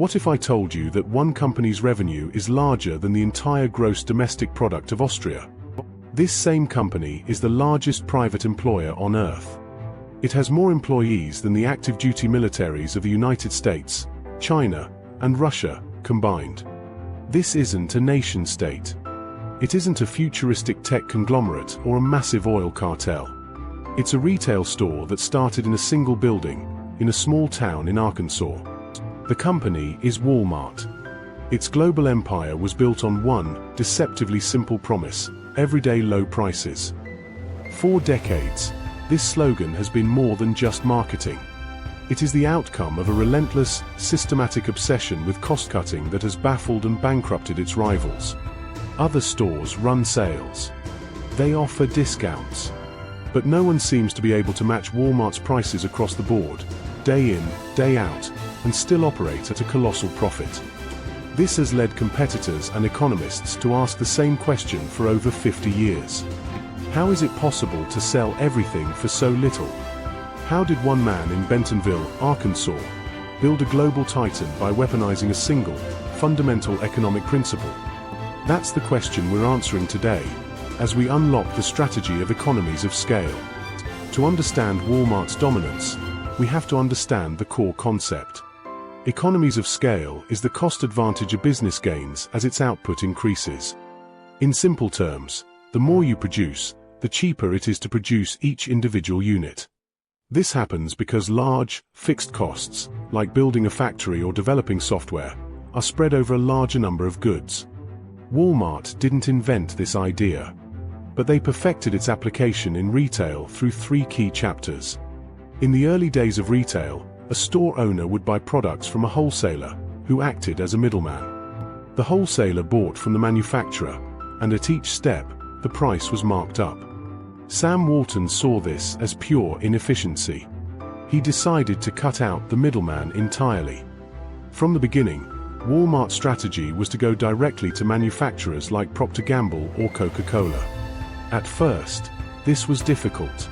What if I told you that one company's revenue is larger than the entire gross domestic product of Austria? This same company is the largest private employer on Earth. It has more employees than the active-duty militaries of the United States, China, and Russia combined. This isn't a nation-state. It isn't a futuristic tech conglomerate or a massive oil cartel. It's a retail store that started in a single building, in a small town in Arkansas. The company is Walmart. Its global empire was built on one deceptively simple promise: everyday low prices. For decades, this slogan has been more than just marketing. It is the outcome of a relentless, systematic obsession with cost-cutting that has baffled and bankrupted its rivals. Other stores run sales. They offer discounts. But no one seems to be able to match Walmart's prices across the board, day in, day out, and still operate at a colossal profit. This has led competitors and economists to ask the same question for over 50 years. How is it possible to sell everything for so little? How did one man in Bentonville, Arkansas, build a global titan by weaponizing a single, fundamental economic principle? That's the question we're answering today, as we unlock the strategy of economies of scale. To understand Walmart's dominance, we have to understand the core concept. Economies of scale is the cost advantage a business gains as its output increases. In simple terms, the more you produce, the cheaper it is to produce each individual unit. This happens because large, fixed costs, like building a factory or developing software, are spread over a larger number of goods. Walmart didn't invent this idea, but they perfected its application in retail through 3 key chapters. In the early days of retail, a store owner would buy products from a wholesaler, who acted as a middleman. The wholesaler bought from the manufacturer, and at each step, the price was marked up. Sam Walton saw this as pure inefficiency. He decided to cut out the middleman entirely. From the beginning, Walmart's strategy was to go directly to manufacturers like Procter & Gamble or Coca-Cola. At first, this was difficult.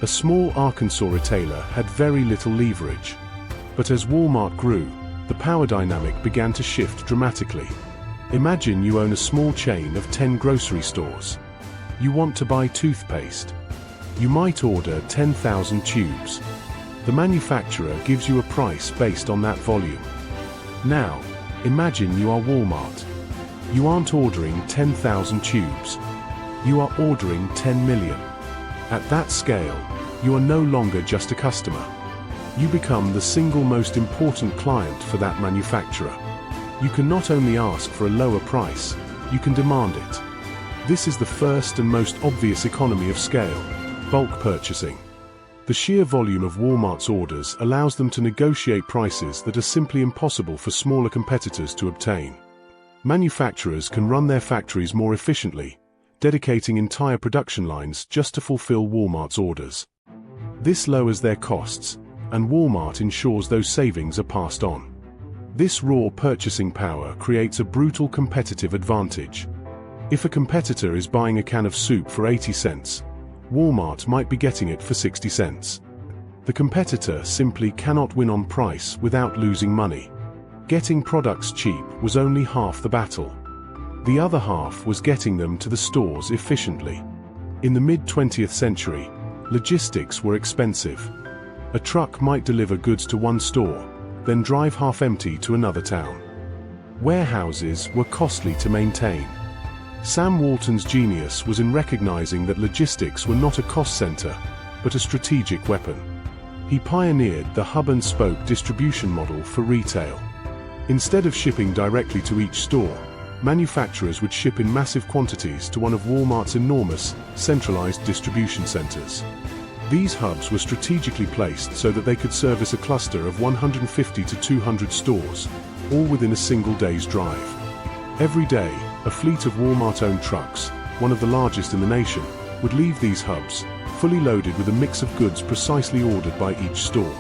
A small Arkansas retailer had very little leverage. But as Walmart grew, the power dynamic began to shift dramatically. Imagine you own a small chain of 10 grocery stores. You want to buy toothpaste. You might order 10,000 tubes. The manufacturer gives you a price based on that volume. Now, imagine you are Walmart. You aren't ordering 10,000 tubes. You are ordering 10 million. At that scale, you are no longer just a customer. You become the single most important client for that manufacturer. You can not only ask for a lower price, you can demand it. This is the first and most obvious economy of scale: bulk purchasing. The sheer volume of Walmart's orders allows them to negotiate prices that are simply impossible for smaller competitors to obtain. Manufacturers can run their factories more efficiently, dedicating entire production lines just to fulfill Walmart's orders. This lowers their costs, and Walmart ensures those savings are passed on. This raw purchasing power creates a brutal competitive advantage. If a competitor is buying a can of soup for 80 cents, Walmart might be getting it for 60 cents. The competitor simply cannot win on price without losing money. Getting products cheap was only half the battle. The other half was getting them to the stores efficiently. In the mid-20th century, logistics were expensive. A truck might deliver goods to one store, then drive half empty to another town. Warehouses were costly to maintain. Sam Walton's genius was in recognizing that logistics were not a cost center, but a strategic weapon. He pioneered the hub-and-spoke distribution model for retail. Instead of shipping directly to each store, manufacturers would ship in massive quantities to one of Walmart's enormous, centralized distribution centers. These hubs were strategically placed so that they could service a cluster of 150 to 200 stores, all within a single day's drive. Every day, a fleet of Walmart-owned trucks, one of the largest in the nation, would leave these hubs, fully loaded with a mix of goods precisely ordered by each store.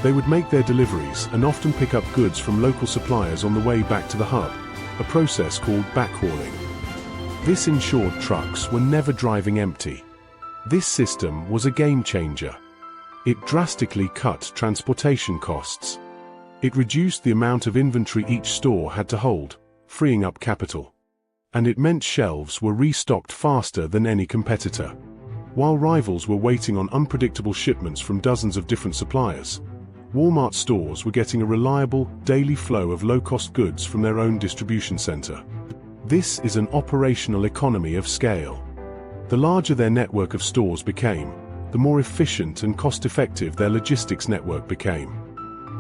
They would make their deliveries and often pick up goods from local suppliers on the way back to the hub, a process called backhauling. This ensured trucks were never driving empty. This system was a game changer. It drastically cut transportation costs. It reduced the amount of inventory each store had to hold, freeing up capital. And it meant shelves were restocked faster than any competitor. While rivals were waiting on unpredictable shipments from dozens of different suppliers, Walmart stores were getting a reliable, daily flow of low-cost goods from their own distribution center. This is an operational economy of scale. The larger their network of stores became, the more efficient and cost-effective their logistics network became.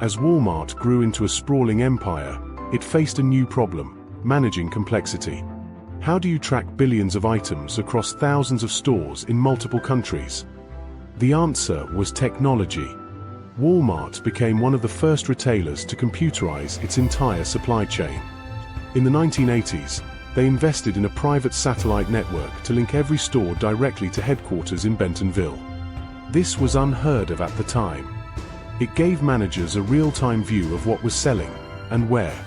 As Walmart grew into a sprawling empire, it faced a new problem: managing complexity. How do you track billions of items across thousands of stores in multiple countries? The answer was technology. Walmart became one of the first retailers to computerize its entire supply chain. In the 1980s, they invested in a private satellite network to link every store directly to headquarters in Bentonville. This was unheard of at the time. It gave managers a real-time view of what was selling and where.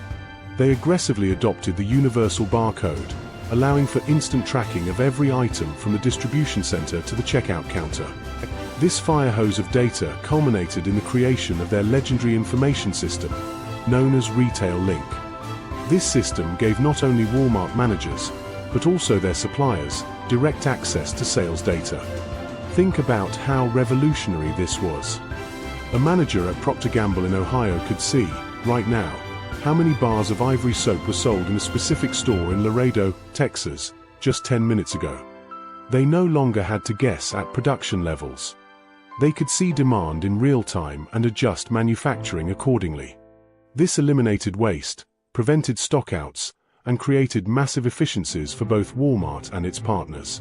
They aggressively adopted the universal barcode, allowing for instant tracking of every item from the distribution center to the checkout counter. This fire hose of data culminated in the creation of their legendary information system, known as Retail Link. This system gave not only Walmart managers, but also their suppliers, direct access to sales data. Think about how revolutionary this was. A manager at Procter & Gamble in Ohio could see, right now, how many bars of Ivory soap were sold in a specific store in Laredo, Texas, just 10 minutes ago. They no longer had to guess at production levels. They could see demand in real time and adjust manufacturing accordingly. This eliminated waste, prevented stockouts, and created massive efficiencies for both Walmart and its partners.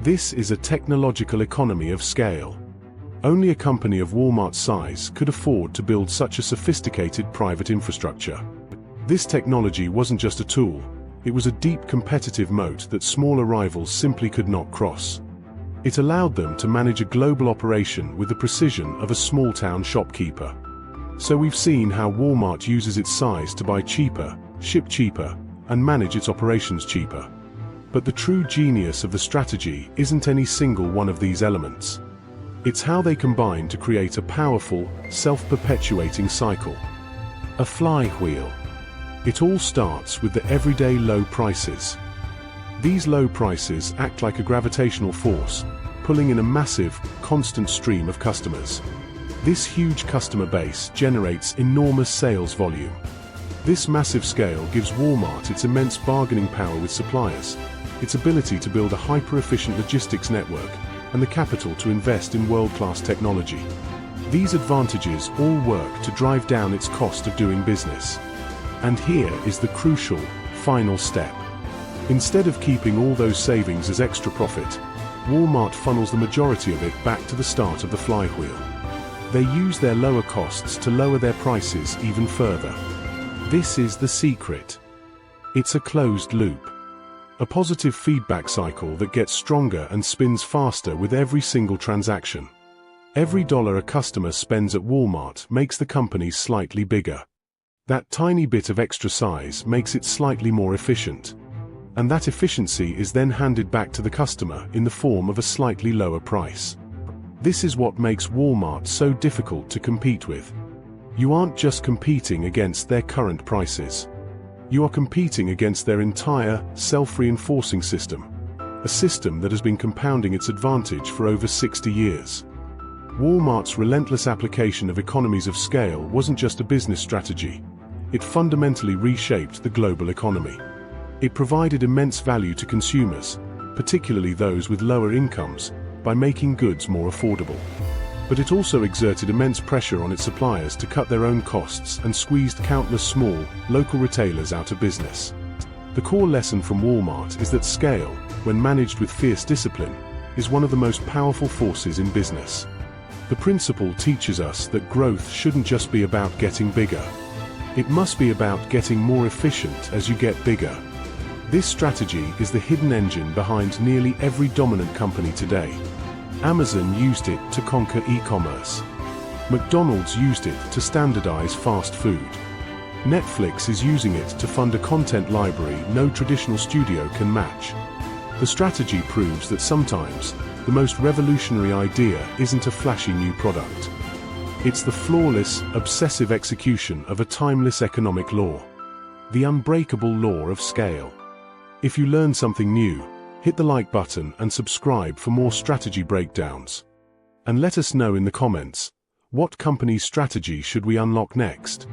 This is a technological economy of scale. Only a company of Walmart's size could afford to build such a sophisticated private infrastructure. This technology wasn't just a tool, it was a deep competitive moat that smaller rivals simply could not cross. It allowed them to manage a global operation with the precision of a small-town shopkeeper. So we've seen how Walmart uses its size to buy cheaper, ship cheaper, and manage its operations cheaper. But the true genius of the strategy isn't any single one of these elements. It's how they combine to create a powerful, self-perpetuating cycle. A flywheel. It all starts with the everyday low prices. These low prices act like a gravitational force, pulling in a massive, constant stream of customers. This huge customer base generates enormous sales volume. This massive scale gives Walmart its immense bargaining power with suppliers, its ability to build a hyper-efficient logistics network, and the capital to invest in world-class technology. These advantages all work to drive down its cost of doing business. And here is the crucial, final step. Instead of keeping all those savings as extra profit, Walmart funnels the majority of it back to the start of the flywheel. They use their lower costs to lower their prices even further. This is the secret. It's a closed loop. A positive feedback cycle that gets stronger and spins faster with every single transaction. Every dollar a customer spends at Walmart makes the company slightly bigger. That tiny bit of extra size makes it slightly more efficient. And that efficiency is then handed back to the customer in the form of a slightly lower price. This is what makes Walmart so difficult to compete with. You aren't just competing against their current prices. You are competing against their entire, self-reinforcing system, a system that has been compounding its advantage for over 60 years. Walmart's relentless application of economies of scale wasn't just a business strategy. It fundamentally reshaped the global economy. It provided immense value to consumers, particularly those with lower incomes, by making goods more affordable. But it also exerted immense pressure on its suppliers to cut their own costs and squeezed countless small, local retailers out of business. The core lesson from Walmart is that scale, when managed with fierce discipline, is one of the most powerful forces in business. The principle teaches us that growth shouldn't just be about getting bigger. It must be about getting more efficient as you get bigger. This strategy is the hidden engine behind nearly every dominant company today. Amazon used it to conquer e-commerce. McDonald's used it to standardize fast food. Netflix is using it to fund a content library no traditional studio can match. The strategy proves that sometimes, the most revolutionary idea isn't a flashy new product. It's the flawless, obsessive execution of a timeless economic law. The unbreakable law of scale. If you learned something new, hit the like button and subscribe for more strategy breakdowns. And let us know in the comments, what company's strategy should we unlock next?